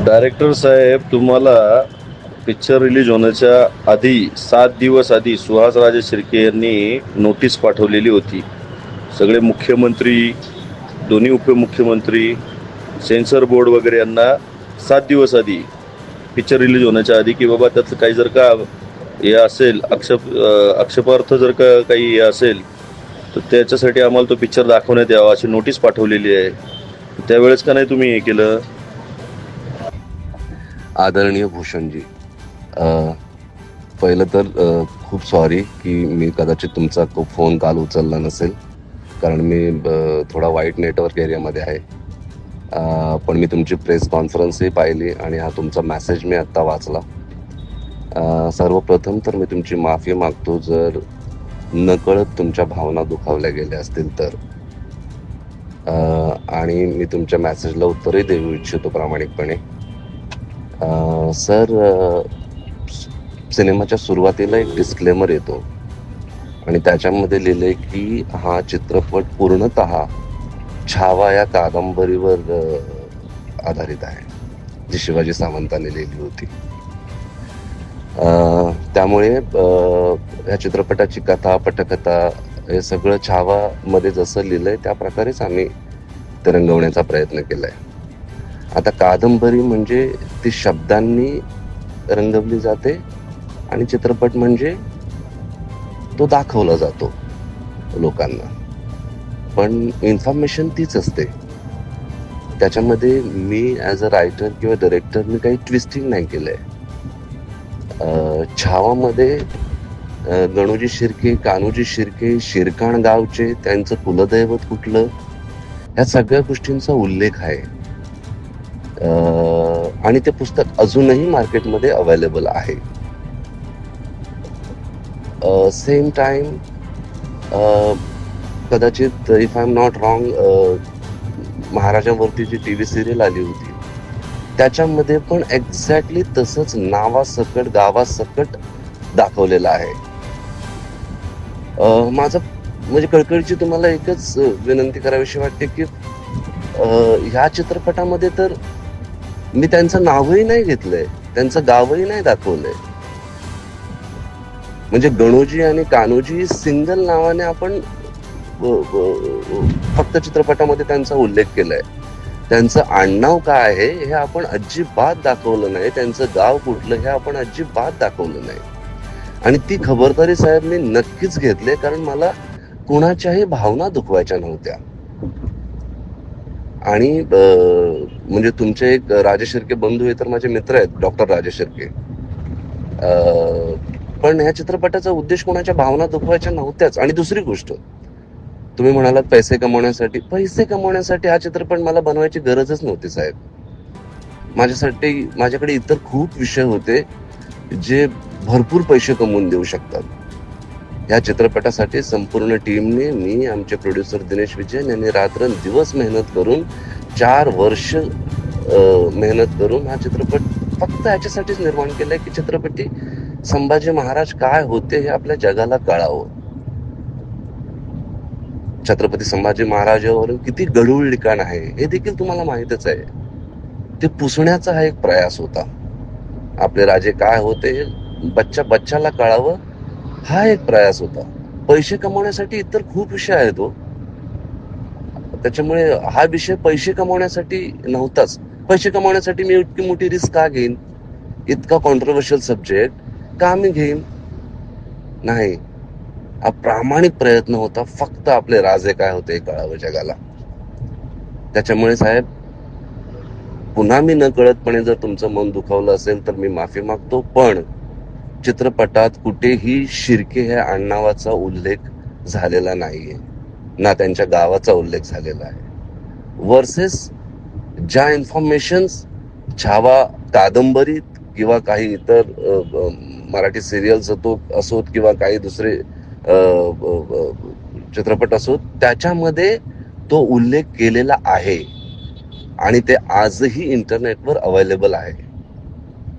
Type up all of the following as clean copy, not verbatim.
Director साहेब, तुम्हाला picture release होण्याच्या आधी 7 दिवस आधी सुहासराजे शिर्के यांनी नोटीस पाठवलेली होती. सगळे मुख्यमंत्री, दोन्ही उपमुख्यमंत्री, सेन्सर बोर्ड वगैरे यांना 7 दिवस आधी, पिक्चर रिलीज होण्याच्या आधी, की बाबा त्याचं काही जर का हे असेल, आक्षेपार्थ जर का काही हे असेल तर त्याच्यासाठी आम्हाला तो पिक्चर दाखवण्यात यावा अशी नोटीस पाठवलेली आहे. त्यावेळेस का नाही तुम्ही हे केलं? आदरणीय भूषणजी, पहिलं तर खूप सॉरी की मी कदाचित तुमचा फोन काल उचलला नसेल, कारण मी थोडा वाईट नेटवर्क एरियामध्ये आहे. पण मी तुमची प्रेस कॉन्फरन्सही पाहिली आणि हा तुमचा मेसेज मी आत्ता वाचला. सर्वप्रथम तर मी तुमची माफी मागतो जर नकळत तुमच्या भावना दुखावल्या गेल्या असतील तर. आणि मी तुमच्या मेसेजला उत्तरही देऊ इच्छितो प्रामाणिकपणे. सर, सिनेमाच्या सुरुवातीला एक डिस्क्लेमर येतो आणि त्याच्यामध्ये लिहिलंय की हा चित्रपट पूर्णतः छावा या कादंबरीवर आधारित आहे, जी शिवाजी सावंतांनी लिहिली होती. त्यामुळे ह्या चित्रपटाची कथा, पटकथा हे सगळं छावामध्ये जसं लिहिलंय त्या प्रकारेच आम्ही ते रंगवण्याचा प्रयत्न केलाय. आता कादंबरी म्हणजे ती शब्दांनी रंगवली जाते आणि चित्रपट म्हणजे तो दाखवला जातो लोकांना, पण इन्फॉर्मेशन तीच असते. त्याच्यामध्ये मी ॲज अ रायटर किंवा डायरेक्टर मी काही ट्विस्टिंग नाही केलंय. छावामध्ये गणोजी शिर्के, कान्होजी शिर्के, शिरकाण गावचे, त्यांचं कुलदैवत कुठलं, ह्या सगळ्या गोष्टींचा उल्लेख आहे. आणि ते पुस्तक अजूनही मार्केटमध्ये अवेलेबल आहे. सेम टाइम कदाचित if I am not wrong, महाराजांवरती जी TV सिरियल आली होती त्याच्यामध्ये पण एक्झॅक्टली तसंच नावासकट, गावासकट दाखवलेलं आहे. माझं म्हणजे कळकळीची तुम्हाला एकच विनंती करावीशी वाटते की ह्या चित्रपटामध्ये तर मी त्यांचं नावही नाही घेतलंय, त्यांचं गावही नाही दाखवलंय. म्हणजे गणोजी आणि कान्होजी सिंगल नावाने आपण फक्त चित्रपटामध्ये त्यांचा उल्लेख केलाय. त्यांचं आडनाव काय आहे हे आपण अजिबात दाखवलं नाही, त्यांचं गाव कुठलं हे आपण अजिबात दाखवलं नाही. आणि ती खबरदारी साहेब मी नक्कीच घेतली, कारण मला कुणाच्याही भावना दुखवायच्या नव्हत्या. आणि म्हणजे तुमचे एक राजे शिर्के बंधू हे तर माझे मित्र आहेत, डॉक्टर राजे शिर्के. पण ह्या चित्रपटाचा उद्देश कोणाच्या भावना दुखवायच्या नव्हत्याच. आणि दुसरी गोष्ट, तुम्ही म्हणालात पैसे कमवण्यासाठी हा चित्रपट मला बनवायची गरजच नव्हती साहेब. माझ्याकडे इतर खूप विषय होते जे भरपूर पैसे कमवून देऊ शकतात. या चित्रपटासाठी संपूर्ण टीमने, मी, आमचे प्रोड्युसर दिनेश विजयन यांनी रात्रंदिवस मेहनत करून 4 वर्ष मेहनत करून हा चित्रपट फक्त याच्यासाठीच निर्माण केलाय की छत्रपती संभाजी महाराज काय होते हे आपल्या जगाला कळावं. छत्रपती संभाजी महाराजांवरून किती गढूळ लिखाण आहे हे देखील तुम्हाला माहितच आहे. ते पुसण्याचा हा एक प्रयास होता. आपले राजे काय होते हे बच्चाला कळावं हा एक प्रयास होता. पैसे कमवण्यासाठी इतर खूप विषय आहेत हो. त्याच्यामुळे हा विषय पैसे कमवण्यासाठी नव्हताच. पैसे कमवण्यासाठी मी इतकी मोठी रिस्क का घेईन, इतका कॉन्ट्रोवर्शियल सब्जेक्ट का मी घेईन? नाही, हा प्रामाणिक प्रयत्न होता फक्त आपले राजे काय होते हे कळावं जगाला. त्याच्यामुळे साहेब, पुन्हा मी नकळतपणे जर तुमचं मन दुखावलं असेल तर मी माफी मागतो. पण चित्रपटात कुठेही शिर्के ह्या आडनावाचा उल्लेख झालेला नाहीये, ना त्यांच्या गावाचा उल्लेख झालेला आहे. वर्सेस ज्या इन्फॉर्मेशन्स छावा कादंबरीत किंवा काही इतर मराठी सिरियल्स असोत किंवा काही दुसरे चित्रपट असोत त्याच्यामध्ये तो उल्लेख केलेला आहे आणि ते आजही इंटरनेटवर अवेलेबल आहे.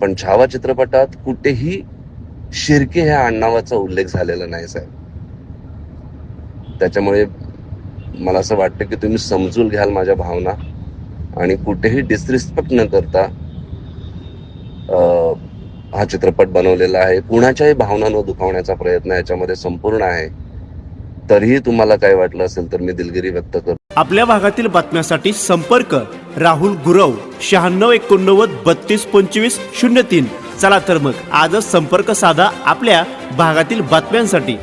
पण छावा चित्रपटात कुठेही शिर्के ह्या आडनावाचा उल्लेख झालेला नाही साहेब. त्याच्यामुळे मला असं वाटतं की तुम्ही समजून घ्याल माझ्या भावना आणि कुठेही डिसरिस्पेक्ट न करता हा चित्रपट बनवलेला आहे. कुणाच्याही भावनांना दुखावण्याचा प्रयत्न याच्यामध्ये संपूर्ण आहे. तरीही तुम्हाला काय वाटलं असेल तर मी दिलगिरी व्यक्त करतो. आपल्या भागातील बातम्यांसाठी संपर्क राहुल गुरव 9689322503. चला तर मग आजच संपर्क साधा आपल्या भागातील बातम्यांसाठी.